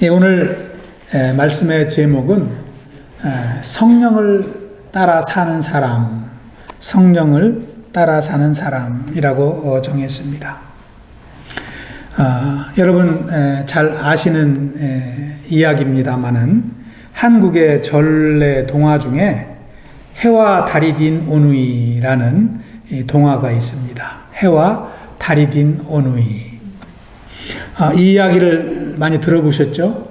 예, 오늘 말씀의 제목은 성령을 따라 사는 사람, 성령을 따라 사는 사람이라고 정했습니다. 여러분 잘 아시는 이야기입니다마는 한국의 전래 동화 중에 해와 달이 din 오누이라는 동화가 있습니다. 해와 달이 din 오누이. 이 이야기를 많이 들어보셨죠?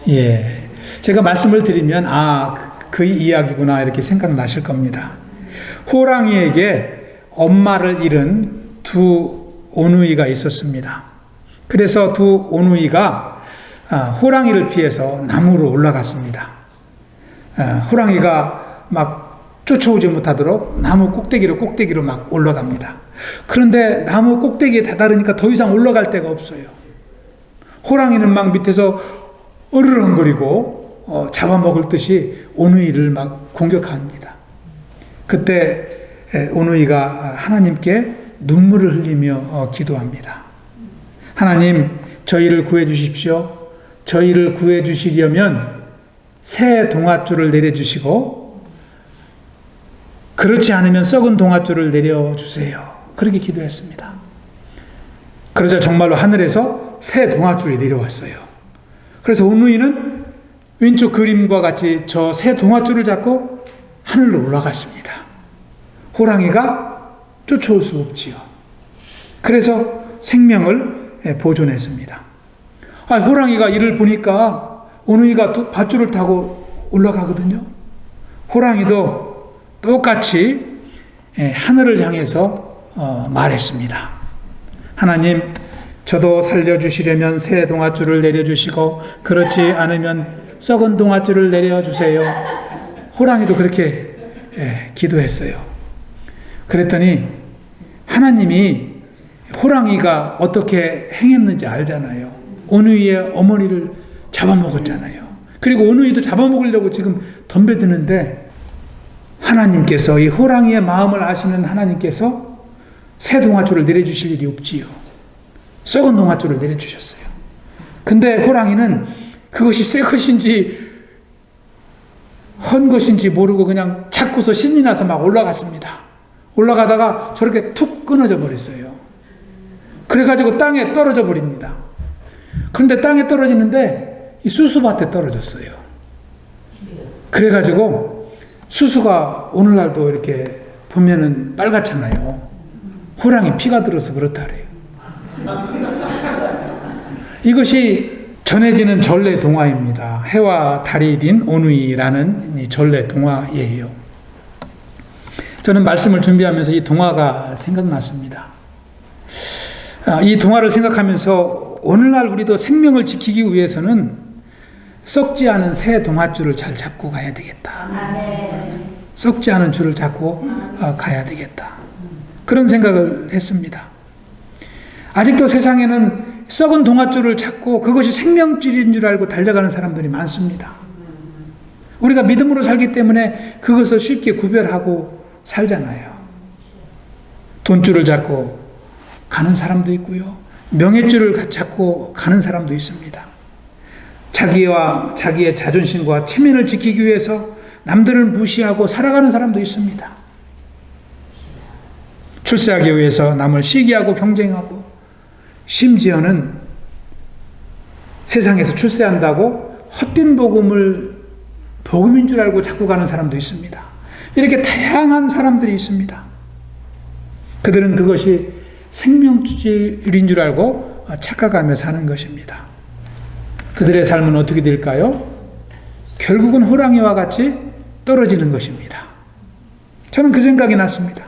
예. 제가 말씀을 드리면, 그 이야기구나, 이렇게 생각나실 겁니다. 호랑이에게 엄마를 잃은 두 오누이가 있었습니다. 그래서 두 오누이가 호랑이를 피해서 나무로 올라갔습니다. 호랑이가 막 쫓아오지 못하도록 나무 꼭대기로 막 올라갑니다. 그런데 나무 꼭대기에 다다르니까 더 이상 올라갈 데가 없어요. 호랑이는 막 밑에서 으르렁거리고 잡아먹을 듯이 오누이를 막 공격합니다. 그때 오누이가 하나님께 눈물을 흘리며 기도합니다. 하나님, 저희를 구해 주십시오. 저희를 구해 주시려면 새 동아줄을 내려주시고, 그렇지 않으면 썩은 동아줄을 내려주세요. 그렇게 기도했습니다. 그러자 정말로 하늘에서 새 동아줄이 내려왔어요. 그래서 오누이는 왼쪽 그림과 같이 저 새 동아줄을 잡고 하늘로 올라갔습니다. 호랑이가 쫓아올 수 없지요. 그래서 생명을 보존했습니다. 호랑이가 이를 보니까 오누이가 밧줄을 타고 올라가거든요. 호랑이도 똑같이 하늘을 향해서 말했습니다. 하나님, 저도 살려주시려면 새 동아줄을 내려주시고, 그렇지 않으면 썩은 동아줄을 내려주세요. 호랑이도 그렇게 기도했어요. 그랬더니 하나님이 호랑이가 어떻게 행했는지 알잖아요. 오누이의 어머니를 잡아먹었잖아요. 그리고 오누이도 잡아먹으려고 지금 덤벼드는데, 하나님께서, 이 호랑이의 마음을 아시는 하나님께서 새 동아줄을 내려주실 일이 없지요. 썩은 동아줄을 내려주셨어요. 근데 호랑이는 그것이 새 것인지 헌 것인지 모르고 그냥 자꾸서 신이 나서 막 올라갔습니다. 올라가다가 저렇게 툭 끊어져 버렸어요. 그래가지고 땅에 떨어져 버립니다. 그런데 땅에 떨어지는데 이 수수밭에 떨어졌어요. 그래가지고 수수가 오늘날도 이렇게 보면은 빨갛잖아요. 호랑이 피가 들어서 그렇다 그래요. 이것이 전해지는 전래 동화입니다. 해와 달이 din 오누이라는 이 전래 동화예요. 저는 말씀을 준비하면서 이 동화가 생각났습니다. 이 동화를 생각하면서 오늘날 우리도 생명을 지키기 위해서는 썩지 않은 새 동아줄을 잘 잡고 가야 되겠다. 썩지 않은 줄을 잡고 가야 되겠다. 그런 생각을 했습니다. 아직도 세상에는 썩은 동아줄을 잡고 그것이 생명줄인 줄 알고 달려가는 사람들이 많습니다. 우리가 믿음으로 살기 때문에 그것을 쉽게 구별하고 살잖아요. 돈줄을 잡고 가는 사람도 있고요. 명예줄을 잡고 가는 사람도 있습니다. 자기와 자기의 자존심과 체면을 지키기 위해서 남들을 무시하고 살아가는 사람도 있습니다. 출세하기 위해서 남을 시기하고 경쟁하고, 심지어는 세상에서 출세한다고 헛된 복음인 줄 알고 자꾸 가는 사람도 있습니다. 이렇게 다양한 사람들이 있습니다. 그들은 그것이 생명줄인 줄 알고 착각하며 사는 것입니다. 그들의 삶은 어떻게 될까요? 결국은 호랑이와 같이 떨어지는 것입니다. 저는 그 생각이 났습니다.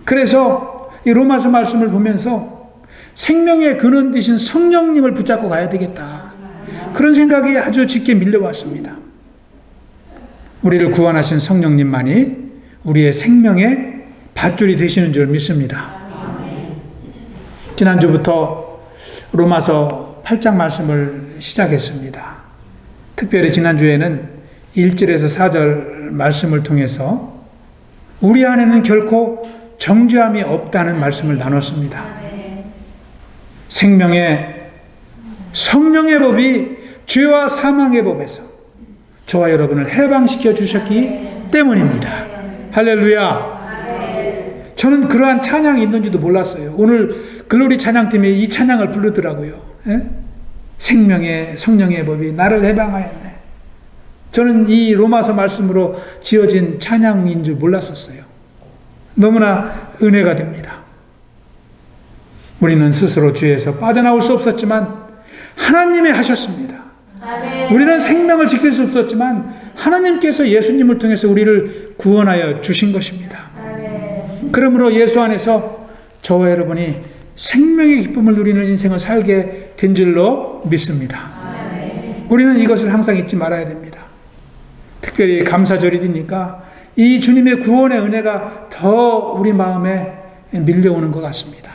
그래서 이 로마서 말씀을 보면서 생명의 근원 되신 성령님을 붙잡고 가야 되겠다. 그런 생각이 아주 짙게 밀려왔습니다. 우리를 구원하신 성령님만이 우리의 생명의 밧줄이 되시는 줄 믿습니다. 지난주부터 로마서 8장 말씀을 시작했습니다. 특별히 지난주에는 1절에서 4절 말씀을 통해서 우리 안에는 결코 정죄함이 없다는 말씀을 나눴습니다. 생명의 성령의 법이 죄와 사망의 법에서 저와 여러분을 해방시켜 주셨기 때문입니다. 할렐루야. 저는 그러한 찬양이 있는지도 몰랐어요. 오늘 글로리 찬양팀이 이 찬양을 부르더라고요. 생명의 성령의 법이 나를 해방하였네. 저는 이 로마서 말씀으로 지어진 찬양인 줄 몰랐었어요. 너무나 은혜가 됩니다. 우리는 스스로 죄에서 빠져나올 수 없었지만 하나님이 하셨습니다. 우리는 생명을 지킬 수 없었지만 하나님께서 예수님을 통해서 우리를 구원하여 주신 것입니다. 그러므로 예수 안에서 저와 여러분이 생명의 기쁨을 누리는 인생을 살게 된 줄로 믿습니다. 우리는 이것을 항상 잊지 말아야 됩니다. 특별히 감사절이니까 이 주님의 구원의 은혜가 더 우리 마음에 밀려오는 것 같습니다.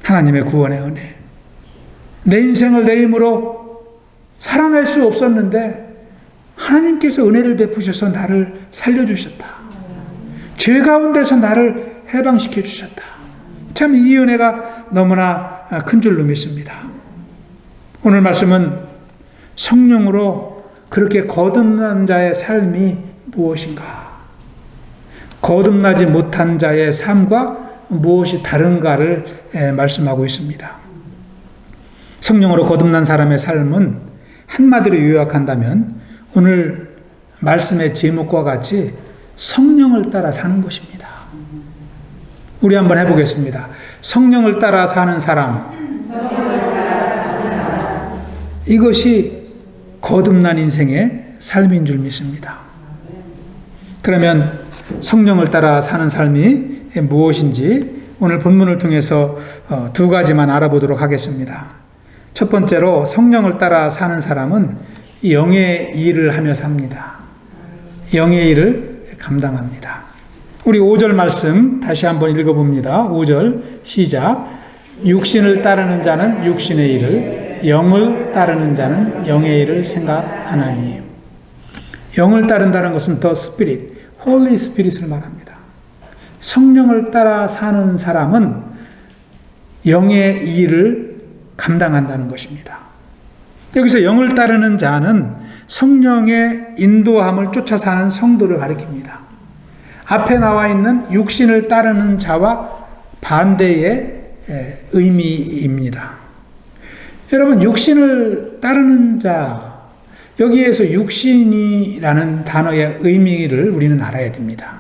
하나님의 구원의 은혜. 내 인생을 내 힘으로 살아낼 수 없었는데 하나님께서 은혜를 베푸셔서 나를 살려주셨다. 죄 가운데서 나를 해방시켜 주셨다. 참 이 은혜가 너무나 큰 줄로 믿습니다. 오늘 말씀은 성령으로 그렇게 거듭난 자의 삶이 무엇인가? 거듭나지 못한 자의 삶과 무엇이 다른가를 말씀하고 있습니다. 성령으로 거듭난 사람의 삶은 한마디로 요약한다면 오늘 말씀의 제목과 같이 성령을 따라 사는 것입니다. 우리 한번 해보겠습니다. 성령을 따라 사는 사람. 이것이 거듭난 인생의 삶인 줄 믿습니다. 그러면 성령을 따라 사는 삶이 무엇인지 오늘 본문을 통해서 두 가지만 알아보도록 하겠습니다. 첫 번째로 성령을 따라 사는 사람은 영의 일을 하며 삽니다. 영의 일을 감당합니다. 우리 5절 말씀 다시 한번 읽어봅니다. 5절 시작. 육신을 따르는 자는 육신의 일을, 영을 따르는 자는 영의 일을 생각하나니. 영을 따른다는 것은 The Spirit, Holy Spirit을 말합니다. 성령을 따라 사는 사람은 영의 일을 감당한다는 것입니다. 여기서 영을 따르는 자는 성령의 인도함을 쫓아 사는 성도를 가리킵니다. 앞에 나와 있는 육신을 따르는 자와 반대의 의미입니다. 여러분, 육신을 따르는 자, 여기에서 육신이라는 단어의 의미를 우리는 알아야 됩니다.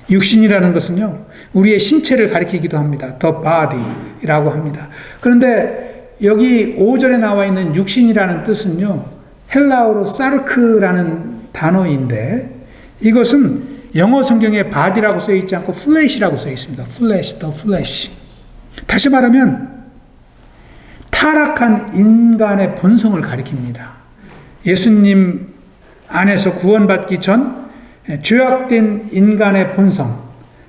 육신이라는 것은요, 우리의 신체를 가리키기도 합니다. The body라고 합니다. 그런데 여기 5절에 나와 있는 육신이라는 뜻은요, 헬라어로 사르크라는 단어인데 이것은 영어 성경에 body라고 써 있지 않고 flesh라고 써 있습니다. flesh, the flesh. 다시 말하면 타락한 인간의 본성을 가리킵니다. 예수님 안에서 구원받기 전 죄악된 인간의 본성,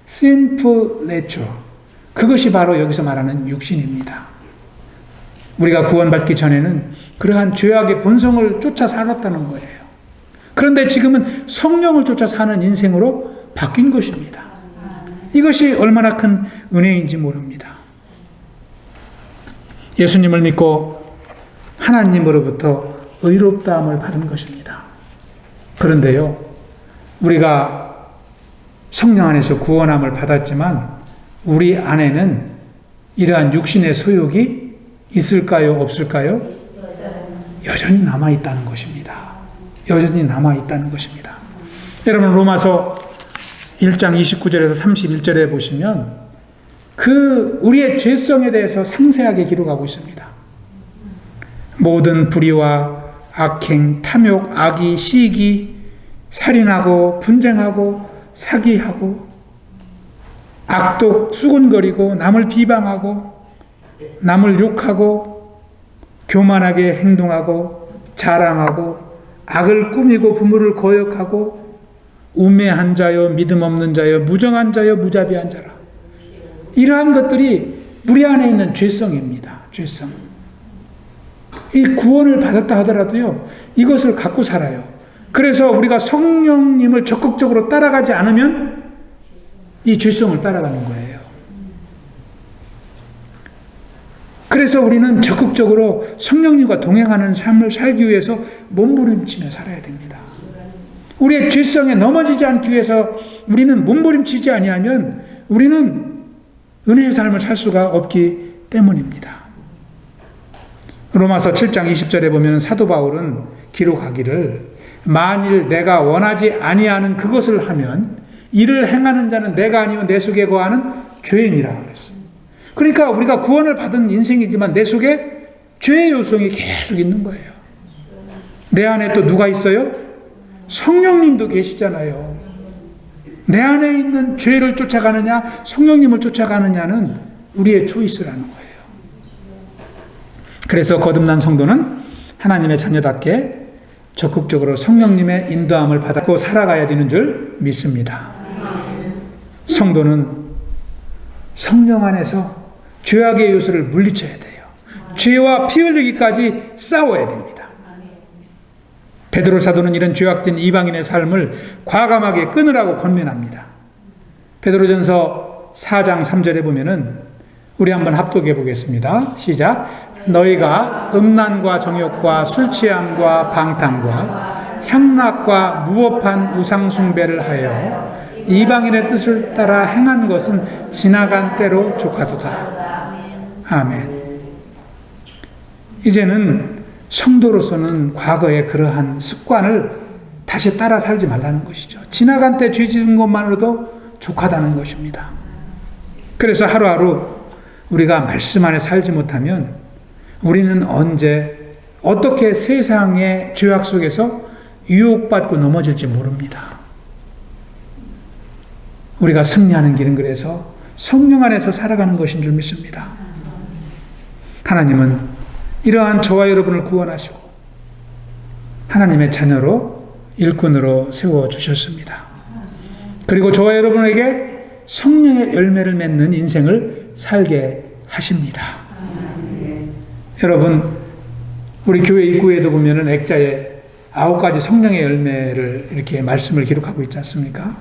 sinful nature, 그것이 바로 여기서 말하는 육신입니다. 우리가 구원받기 전에는 그러한 죄악의 본성을 쫓아 살았다는 거예요. 그런데 지금은 성령을 쫓아 사는 인생으로 바뀐 것입니다. 이것이 얼마나 큰 은혜인지 모릅니다. 예수님을 믿고 하나님으로부터 의롭다함을 받은 것입니다. 그런데요, 우리가 성령 안에서 구원함을 받았지만 우리 안에는 이러한 육신의 소욕이 있을까요? 없을까요? 여전히 남아있다는 것입니다. 여전히 남아있다는 것입니다. 여러분, 로마서 1장 29절에서 31절에 보시면 우리의 죄성에 대해서 상세하게 기록하고 있습니다. 모든 불의와 악행, 탐욕, 악의, 시기, 살인하고 분쟁하고 사기하고 악독, 수군거리고 남을 비방하고 남을 욕하고 교만하게 행동하고 자랑하고 악을 꾸미고 부모를 거역하고 우매한 자여 믿음 없는 자여 무정한 자여 무자비한 자라. 이러한 것들이 우리 안에 있는 죄성입니다. 죄성. 이 구원을 받았다 하더라도요, 이것을 갖고 살아요. 그래서 우리가 성령님을 적극적으로 따라가지 않으면 이 죄성을 따라가는 거예요. 그래서 우리는 적극적으로 성령님과 동행하는 삶을 살기 위해서 몸부림치며 살아야 됩니다. 우리의 죄성에 넘어지지 않기 위해서 우리는 몸부림치지 아니하면 우리는 은혜의 삶을 살 수가 없기 때문입니다. 로마서 7장 20절에 보면 사도 바울은 기록하기를 만일 내가 원하지 아니하는 그것을 하면 이를 행하는 자는 내가 아니요 내 속에 거하는 죄인이라 그랬어요. 그러니까 우리가 구원을 받은 인생이지만 내 속에 죄의 요소가 계속 있는 거예요. 내 안에 또 누가 있어요? 성령님도 계시잖아요. 내 안에 있는 죄를 쫓아가느냐 성령님을 쫓아가느냐는 우리의 초이스라는 거예요. 그래서 거듭난 성도는 하나님의 자녀답게 적극적으로 성령님의 인도함을 받고 살아가야 되는 줄 믿습니다. 성도는 성령 안에서 죄악의 요소를 물리쳐야 돼요. 죄와 피 흘리기까지 싸워야 됩니다. 베드로 사도는 이런 죄악된 이방인의 삶을 과감하게 끊으라고 권면합니다. 베드로전서 4장 3절에 보면은 우리 한번 합독해 보겠습니다. 시작. 너희가 음란과 정욕과 술취함과 방탕과 향락과 무법한 우상숭배를 하여 이방인의 뜻을 따라 행한 것은 지나간 때로 족하도다. 아멘. 이제는 성도로서는 과거의 그러한 습관을 다시 따라 살지 말라는 것이죠. 지나간 때 죄 지은 것만으로도 족하다는 것입니다. 그래서 하루하루 우리가 말씀 안에 살지 못하면 우리는 언제 어떻게 세상의 죄악 속에서 유혹받고 넘어질지 모릅니다. 우리가 승리하는 길은 그래서 성령 안에서 살아가는 것인 줄 믿습니다. 하나님은 이러한 저와 여러분을 구원하시고 하나님의 자녀로 일꾼으로 세워주셨습니다. 그리고 저와 여러분에게 성령의 열매를 맺는 인생을 살게 하십니다. 여러분, 우리 교회 입구에도 보면은 액자에 9가지 성령의 열매를 이렇게 말씀을 기록하고 있지 않습니까?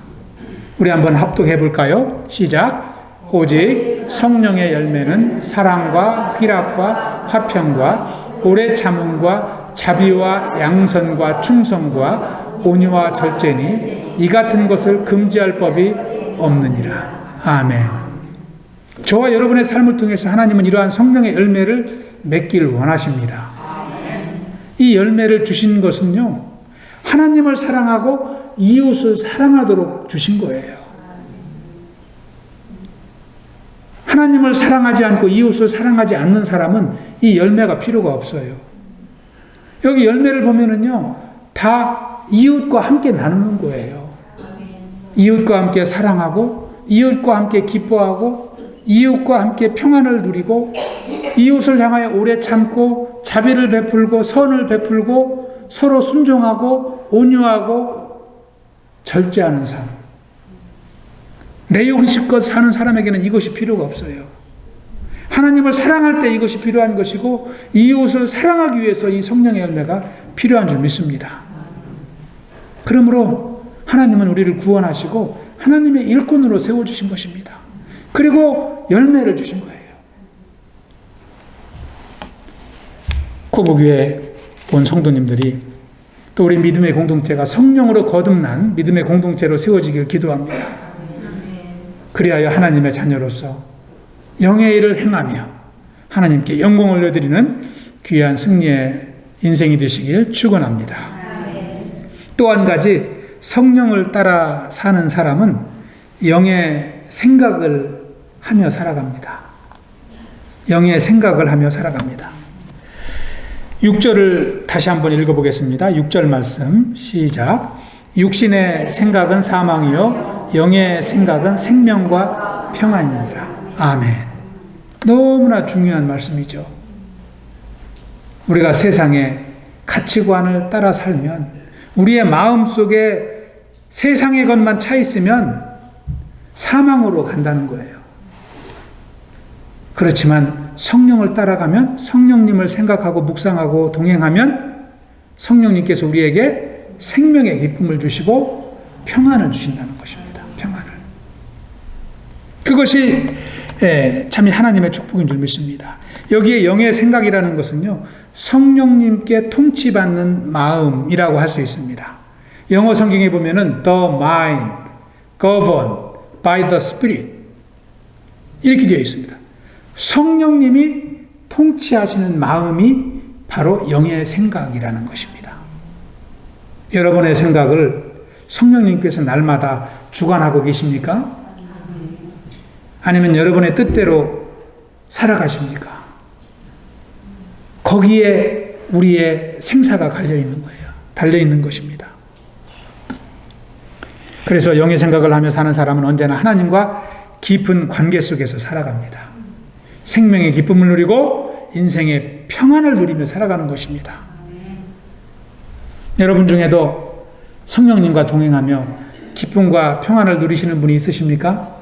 우리 한번 합독해 볼까요? 시작. 오직 성령의 열매는 사랑과 희락과 화평과 오래 참음과 자비와 양선과 충성과 온유와 절제니 이 같은 것을 금지할 법이 없느니라. 아멘. 저와 여러분의 삶을 통해서 하나님은 이러한 성령의 열매를 맺기를 원하십니다. 이 열매를 주신 것은요, 하나님을 사랑하고 이웃을 사랑하도록 주신 거예요. 하나님을 사랑하지 않고 이웃을 사랑하지 않는 사람은 이 열매가 필요가 없어요. 여기 열매를 보면은요, 다 이웃과 함께 나누는 거예요. 이웃과 함께 사랑하고, 이웃과 함께 기뻐하고, 이웃과 함께 평안을 누리고, 이웃을 향하여 오래 참고, 자비를 베풀고, 선을 베풀고, 서로 순종하고, 온유하고, 절제하는 삶. 내 욕심껏 사는 사람에게는 이것이 필요가 없어요. 하나님을 사랑할 때 이것이 필요한 것이고, 이웃을 사랑하기 위해서 이 성령의 열매가 필요한 줄 믿습니다. 그러므로 하나님은 우리를 구원하시고 하나님의 일꾼으로 세워주신 것입니다. 그리고 열매를 주신 거예요. 코보교회 온 성도님들이 또 우리 믿음의 공동체가 성령으로 거듭난 믿음의 공동체로 세워지길 기도합니다. 그리하여 하나님의 자녀로서 영의 일을 행하며 하나님께 영광을 올려드리는 귀한 승리의 인생이 되시길 축원합니다. 또 한 가지, 성령을 따라 사는 사람은 영의 생각을 하며 살아갑니다. 영의 생각을 하며 살아갑니다. 6절을 다시 한번 읽어보겠습니다. 6절 말씀 시작. 육신의 생각은 사망이요 영의 생각은 생명과 평안이니라. 아멘. 너무나 중요한 말씀이죠. 우리가 세상의 가치관을 따라 살면, 우리의 마음속에 세상의 것만 차 있으면 사망으로 간다는 거예요. 그렇지만 성령을 따라가면, 성령님을 생각하고 묵상하고 동행하면 성령님께서 우리에게 생명의 기쁨을 주시고 평안을 주신다는 것입니다. 평안을. 그것이 참 하나님의 축복인 줄 믿습니다. 여기에 영의 생각이라는 것은요, 성령님께 통치받는 마음이라고 할 수 있습니다. 영어 성경에 보면은 the mind governed by the spirit 이렇게 되어 있습니다. 성령님이 통치하시는 마음이 바로 영의 생각이라는 것입니다. 여러분의 생각을 성령님께서 날마다 주관하고 계십니까? 아니면 여러분의 뜻대로 살아가십니까? 거기에 우리의 생사가 갈려있는 거예요. 달려있는 것입니다. 그래서 영의 생각을 하며 사는 사람은 언제나 하나님과 깊은 관계 속에서 살아갑니다. 생명의 기쁨을 누리고 인생의 평안을 누리며 살아가는 것입니다. 여러분 중에도 성령님과 동행하며 기쁨과 평안을 누리시는 분이 있으십니까?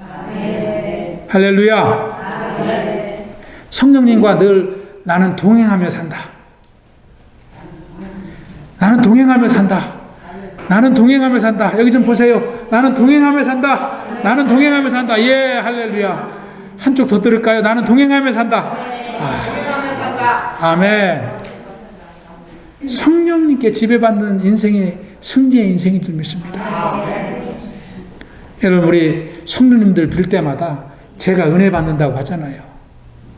할렐루야! 성령님과 늘 나는 동행하며 산다. 나는 동행하며 산다. 나는 동행하며 산다. 여기 좀 보세요. 나는 동행하며 산다. 나는 동행하며 산다. 예, 할렐루야. 한쪽 더 들을까요? 나는 동행하며 산다. 아멘. 성령님께 지배받는 인생의 승리의 인생인 줄 믿습니다. 여러분, 우리 성도님들 뵐 때마다 제가 은혜 받는다고 하잖아요.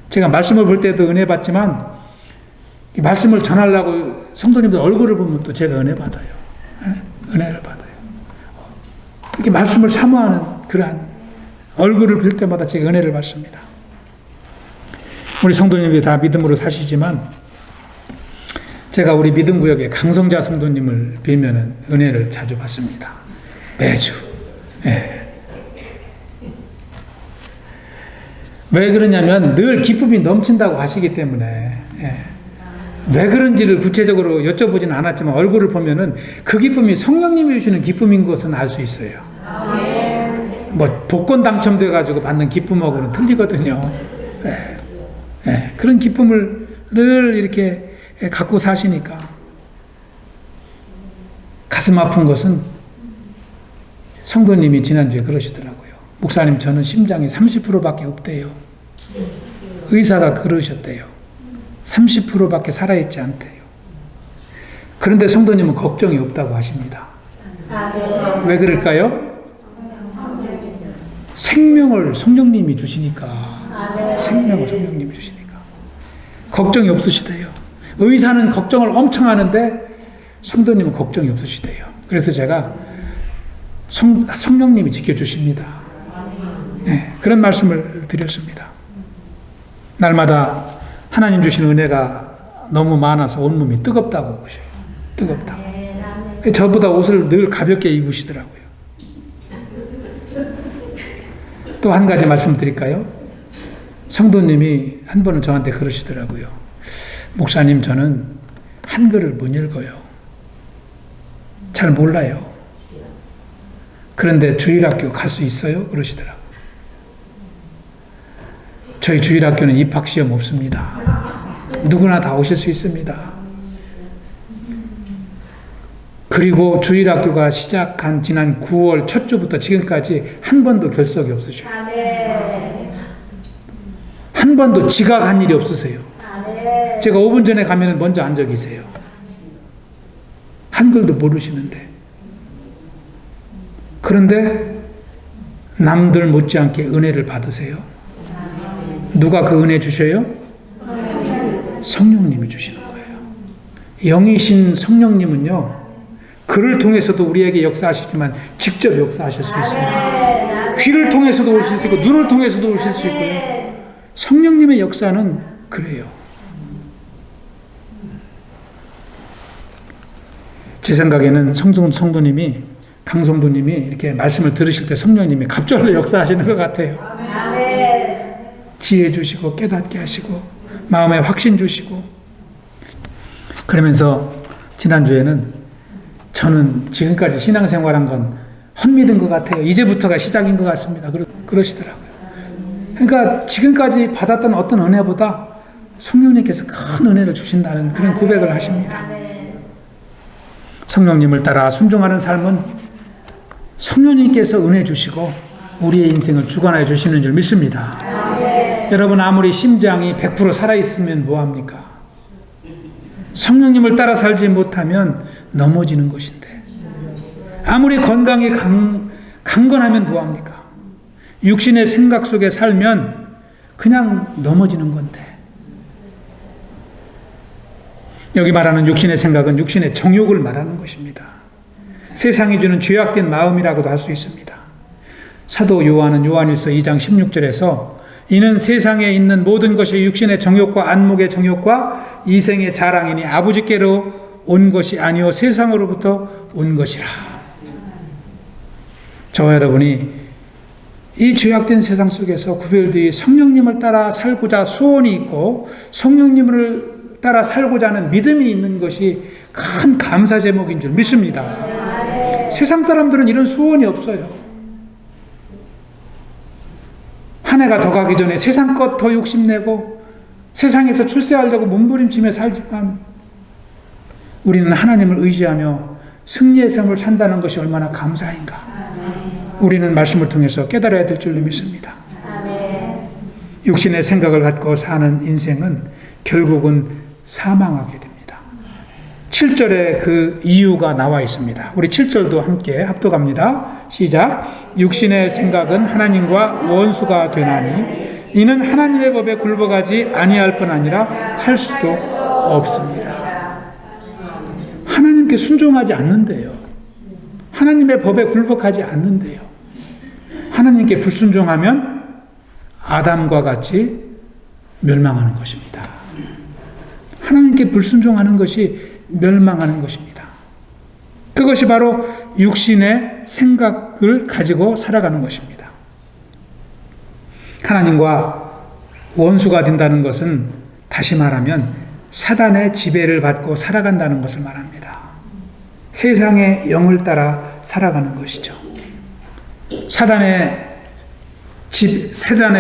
제가 말씀을 볼 때도 은혜 받지만 말씀을 전하려고 성도님들 얼굴을 보면 또 제가 은혜 받아요. 은혜를 받아요. 이렇게 말씀을 사모하는 그러한 얼굴을 볼 때마다 제가 은혜를 받습니다. 우리 성도님들이 다 믿음으로 사시지만 제가 우리 믿음구역의 강성자 성도님을 뵈면은 은혜를 자주 받습니다. 매주. 예. 왜 그러냐면 늘 기쁨이 넘친다고 하시기 때문에. 예. 왜 그런지를 구체적으로 여쭤보지는 않았지만 얼굴을 보면은 그 기쁨이 성령님이 주시는 기쁨인 것은 알 수 있어요. 뭐 복권 당첨돼 가지고 받는 기쁨하고는 틀리거든요. 예. 예. 그런 기쁨을 늘 이렇게 갖고 사시니까 가슴 아픈 것은 성도님이 지난주에 그러시더라고요. 목사님, 저는 심장이 30%밖에 없대요. 의사가 그러셨대요. 30%밖에 살아있지 않대요. 그런데 성도님은 걱정이 없다고 하십니다. 왜 그럴까요? 생명을 성령님이 주시니까. 생명을 성령님이 주시니까. 걱정이 없으시대요. 의사는 걱정을 엄청 하는데 성도님은 걱정이 없으시대요. 그래서 제가 성령님이 지켜주십니다. 네, 그런 말씀을 드렸습니다. 날마다 하나님 주시는 은혜가 너무 많아서 온몸이 뜨겁다고 보셔요. 뜨겁다고. 저보다 옷을 늘 가볍게 입으시더라고요. 또 한 가지 말씀드릴까요? 성도님이 한 번은 저한테 그러시더라고요. 목사님, 저는 한글을 못 읽어요. 잘 몰라요. 그런데 주일학교 갈 수 있어요? 그러시더라고요. 저희 주일학교는 입학시험 없습니다. 누구나 다 오실 수 있습니다. 그리고 주일학교가 시작한 지난 9월 첫 주부터 지금까지 한 번도 결석이 없으셔요. 한 번도 지각한 일이 없으세요. 제가 5분 전에 가면 먼저 앉아 계세요. 한글도 모르시는데. 그런데 남들 못지않게 은혜를 받으세요. 누가 그 은혜 주셔요? 성령님이 주시는 거예요. 영이신 성령님은요, 글을 통해서도 우리에게 역사하시지만 직접 역사하실 수 있어요. 귀를 통해서도 오실 수 있고 눈을 통해서도 오실 수 있고요. 성령님의 역사는 그래요. 제 생각에는 성도님이, 강성도님이 이렇게 말씀을 들으실 때 성령님이 갑절로 역사하시는 것 같아요. 지혜 주시고 깨닫게 하시고 마음에 확신 주시고. 그러면서 지난주에는 저는 지금까지 신앙생활한 건 헛믿은 것 같아요. 이제부터가 시작인 것 같습니다. 그러시더라고요. 그러니까 지금까지 받았던 어떤 은혜보다 성령님께서 큰 은혜를 주신다는 그런 고백을 하십니다. 성령님을 따라 순종하는 삶은 성령님께서 은혜 주시고 우리의 인생을 주관하여 주시는 줄 믿습니다. 여러분, 아무리 심장이 100% 살아있으면 뭐합니까? 성령님을 따라 살지 못하면 넘어지는 것인데, 아무리 건강이 강건하면 뭐합니까? 육신의 생각 속에 살면 그냥 넘어지는 건데, 여기 말하는 육신의 생각은 육신의 정욕을 말하는 것입니다. 세상이 주는 죄악된 마음이라고도 할 수 있습니다. 사도 요한은 요한일서 2장 16절에서 이는 세상에 있는 모든 것이 육신의 정욕과 안목의 정욕과 이생의 자랑이니 아버지께로 온 것이 아니요 세상으로부터 온 것이라. 저와 여러분이 이 죄악된 세상 속에서 구별되어 성령님을 따라 살고자 소원이 있고 성령님을 따라 살고자 하는 믿음이 있는 것이 큰 감사 제목인 줄 믿습니다. 세상 사람들은 이런 소원이 없어요. 한 해가 더 가기 전에 세상 것 더 욕심내고 세상에서 출세하려고 몸부림치며 살지만, 우리는 하나님을 의지하며 승리의 삶을 산다는 것이 얼마나 감사인가, 우리는 말씀을 통해서 깨달아야 될 줄로 믿습니다. 육신의 생각을 갖고 사는 인생은 결국은 사망하게 됩니다. 7절에 그 이유가 나와 있습니다. 우리 7절도 함께 합독합니다. 시작. 육신의 생각은 하나님과 원수가 되나니 이는 하나님의 법에 굴복하지 아니할 뿐 아니라 할 수도 없습니다. 하나님께 순종하지 않는데요. 하나님의 법에 굴복하지 않는데요. 하나님께 불순종하면 아담과 같이 멸망하는 것입니다. 하나님께 불순종하는 것이 멸망하는 것입니다. 그것이 바로 육신의 생각을 가지고 살아가는 것입니다. 하나님과 원수가 된다는 것은 다시 말하면 사단의 지배를 받고 살아간다는 것을 말합니다. 세상의 영을 따라 살아가는 것이죠. 사단의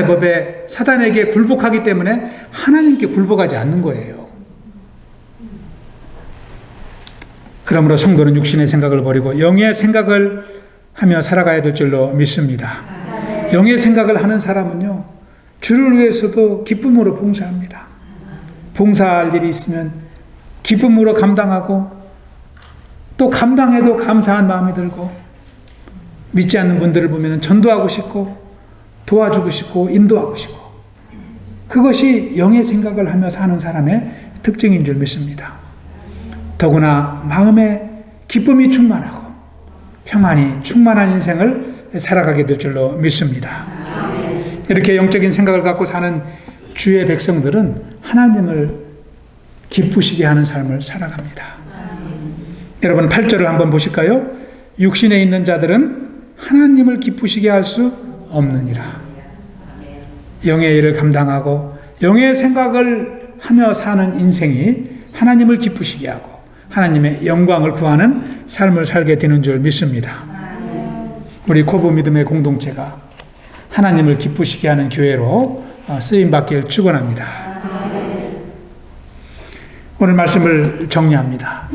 법에 사단에게 굴복하기 때문에 하나님께 굴복하지 않는 거예요. 그러므로 성도는 육신의 생각을 버리고 영의 생각을 하며 살아가야 될 줄로 믿습니다. 영의 생각을 하는 사람은요, 주를 위해서도 기쁨으로 봉사합니다. 봉사할 일이 있으면 기쁨으로 감당하고, 또 감당해도 감사한 마음이 들고, 믿지 않는 분들을 보면 전도하고 싶고 도와주고 싶고 인도하고 싶고, 그것이 영의 생각을 하며 사는 사람의 특징인 줄 믿습니다. 더구나 마음에 기쁨이 충만하고 평안이 충만한 인생을 살아가게 될 줄로 믿습니다. 이렇게 영적인 생각을 갖고 사는 주의 백성들은 하나님을 기쁘시게 하는 삶을 살아갑니다. 여러분 8절을 한번 보실까요? 육신에 있는 자들은 하나님을 기쁘시게 할 수 없느니라. 영의 일을 감당하고 영의 생각을 하며 사는 인생이 하나님을 기쁘시게 하고 하나님의 영광을 구하는 삶을 살게 되는 줄 믿습니다. 우리 코브 믿음의 공동체가 하나님을 기쁘시게 하는 교회로 쓰임받길 축원합니다. 오늘 말씀을 정리합니다.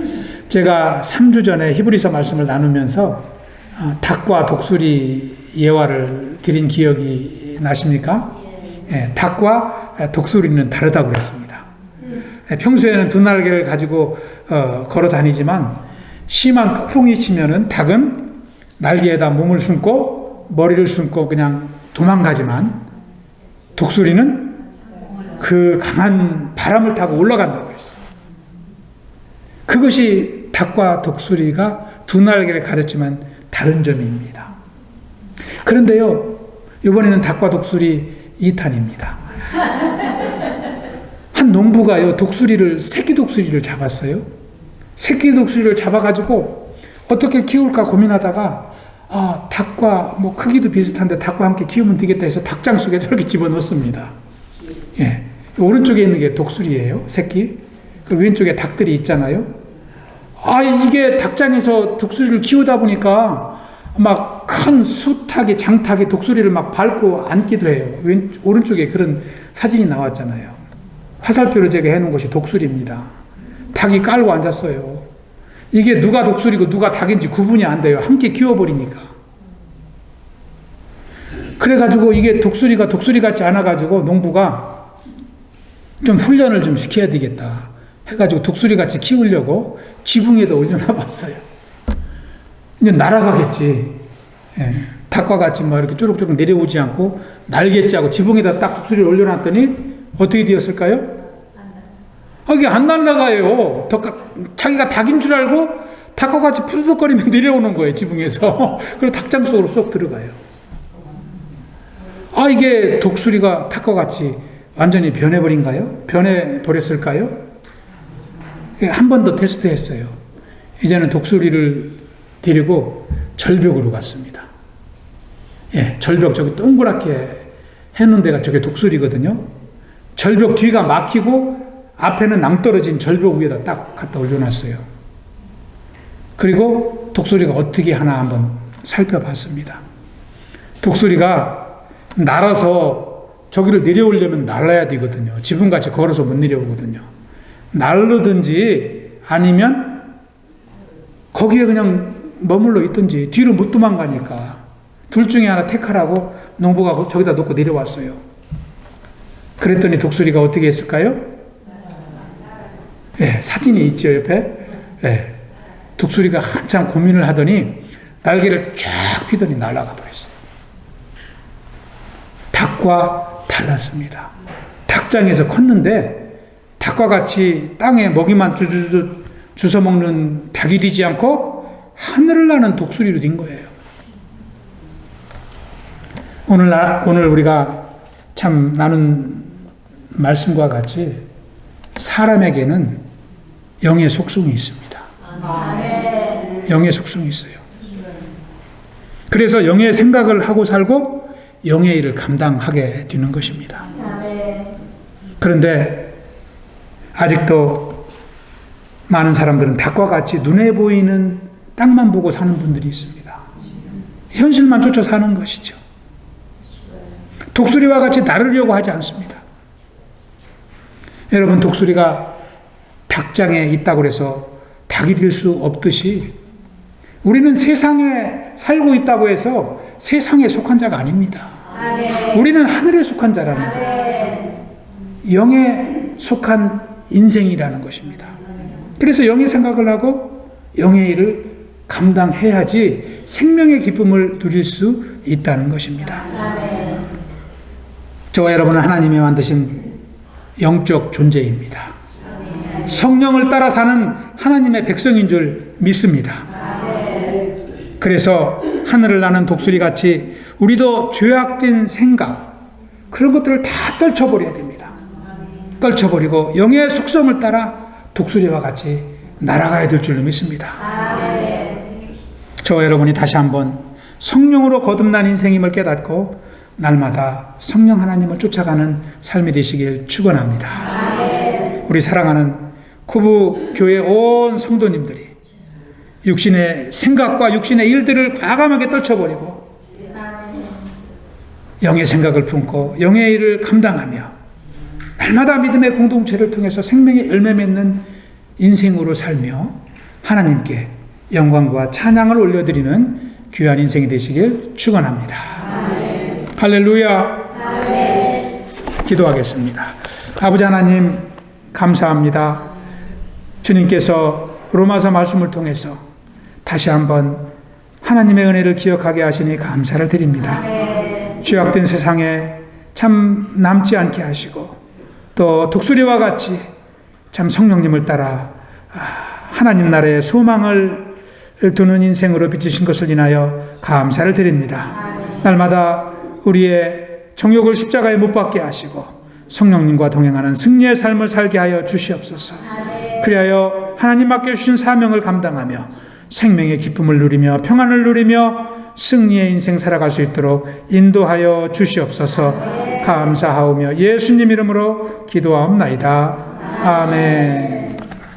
제가 3주 전에 히브리서 말씀을 나누면서 닭과 독수리 예화를 드린 기억이 나십니까? 닭과 독수리는 다르다고 그랬습니다. 평소에는 두 날개를 가지고 걸어 다니지만 심한 폭풍이 치면은 닭은 날개에다 몸을 숨고 머리를 숨고 그냥 도망가지만 독수리는 그 강한 바람을 타고 올라간다고 했어요. 그것이 닭과 독수리가 두 날개를 가졌지만 다른 점입니다. 그런데요, 이번에는 닭과 독수리 2탄입니다. 한 농부가요, 새끼 독수리를 잡았어요. 새끼 독수리를 잡아가지고 어떻게 키울까 고민하다가, 닭과 뭐 크기도 비슷한데 닭과 함께 키우면 되겠다 해서 닭장 속에 저렇게 집어넣습니다. 예. 오른쪽에 있는 게 독수리예요, 새끼. 그 왼쪽에 닭들이 있잖아요. 이게 닭장에서 독수리를 키우다 보니까 막 큰 수탉이, 장탉이 독수리를 막 밟고 앉기도 해요. 오른쪽에 그런 사진이 나왔잖아요. 화살표로 제가 해놓은 것이 독수리입니다. 닭이 깔고 앉았어요. 이게 누가 독수리고 누가 닭인지 구분이 안 돼요. 함께 키워버리니까. 그래가지고 이게 독수리 같지 않아가지고 농부가 좀 훈련을 좀 시켜야 되겠다 해가지고 독수리 같이 키우려고 지붕에다 올려놔봤어요. 이제 날아가겠지. 예. 닭과 같이 막 이렇게 쪼록쪼록 내려오지 않고 날겠지 하고 지붕에다 딱 독수리를 올려놨더니 어떻게 되었을까요? 이게 안 날아가요. 자기가 닭인 줄 알고 닭과 같이 푸드덕거리며 내려오는 거예요, 지붕에서. 그리고 닭장 속으로 쏙 들어가요. 이게 독수리가 닭과 같이 완전히 변해버린가요? 변해버렸을까요? 한 번 더 테스트 했어요. 이제는 독수리를 데리고 절벽으로 갔습니다. 예, 절벽 저기 동그랗게 해놓은 데가 저게 독수리거든요. 절벽 뒤가 막히고 앞에는 낭떠러진 절벽 위에다 딱 갖다 올려놨어요. 그리고 독수리가 어떻게 하나 한번 살펴봤습니다. 독수리가 날아서 저기를 내려오려면 날아야 되거든요. 지붕같이 걸어서 못 내려오거든요. 날르든지 아니면 거기에 그냥 머물러 있든지 뒤로 못 도망가니까 둘 중에 하나 택하라고 농부가 저기다 놓고 내려왔어요. 그랬더니 독수리가 어떻게 했을까요? 네, 사진이 있죠, 옆에. 네, 독수리가 한참 고민을 하더니 날개를 쫙 펴더니 날아가 버렸어요. 닭과 달랐습니다. 닭장에서 컸는데 닭과 같이 땅에 먹이만 주워 먹는 닭이 되지 않고 하늘을 나는 독수리로 된 거예요. 오늘 우리가 참 나눈 말씀과 같이 사람에게는 영의 속성이 있습니다. 영의 속성이 있어요. 그래서 영의 생각을 하고 살고 영의 일을 감당하게 되는 것입니다. 그런데 아직도 많은 사람들은 닭과 같이 눈에 보이는 땅만 보고 사는 분들이 있습니다. 현실만 쫓아 사는 것이죠. 독수리와 같이 나르려고 하지 않습니다. 여러분, 독수리가 닭장에 있다고 해서 닭이 될 수 없듯이 우리는 세상에 살고 있다고 해서 세상에 속한 자가 아닙니다. 우리는 하늘에 속한 자라는 거예요. 영에 속한 인생이라는 것입니다. 그래서 영의 생각을 하고 영의 일을 감당해야지 생명의 기쁨을 누릴 수 있다는 것입니다. 저와 여러분은 하나님이 만드신 영적 존재입니다. 성령을 따라 사는 하나님의 백성인 줄 믿습니다. 그래서 하늘을 나는 독수리같이 우리도 죄악된 생각, 그런 것들을 다 떨쳐버려야 됩니다. 떨쳐버리고 영의 속성을 따라 독수리와 같이 날아가야 될 줄로 믿습니다. 저와 여러분이 다시 한번 성령으로 거듭난 인생임을 깨닫고 날마다 성령 하나님을 쫓아가는 삶이 되시길 축원합니다. 우리 사랑하는 쿠부 교회 온 성도님들이 육신의 생각과 육신의 일들을 과감하게 떨쳐버리고 영의 생각을 품고 영의 일을 감당하며 날마다 믿음의 공동체를 통해서 생명의 열매 맺는 인생으로 살며 하나님께 영광과 찬양을 올려드리는 귀한 인생이 되시길 축원합니다. 할렐루야. 기도하겠습니다. 아버지 하나님, 감사합니다. 주님께서 로마서 말씀을 통해서 다시 한번 하나님의 은혜를 기억하게 하시니 감사를 드립니다. 죄악된 세상에 참 남지 않게 하시고 또 독수리와 같이 참 성령님을 따라 하나님 나라의 소망을 두는 인생으로 빚으신 것을 인하여 감사를 드립니다. 날마다 우리의 정욕을 십자가에 못 박게 하시고 성령님과 동행하는 승리의 삶을 살게 하여 주시옵소서. 그리하여 하나님 맡겨주신 사명을 감당하며 생명의 기쁨을 누리며 평안을 누리며 승리의 인생 살아갈 수 있도록 인도하여 주시옵소서. 감사하오며 예수님 이름으로 기도하옵나이다. 아멘.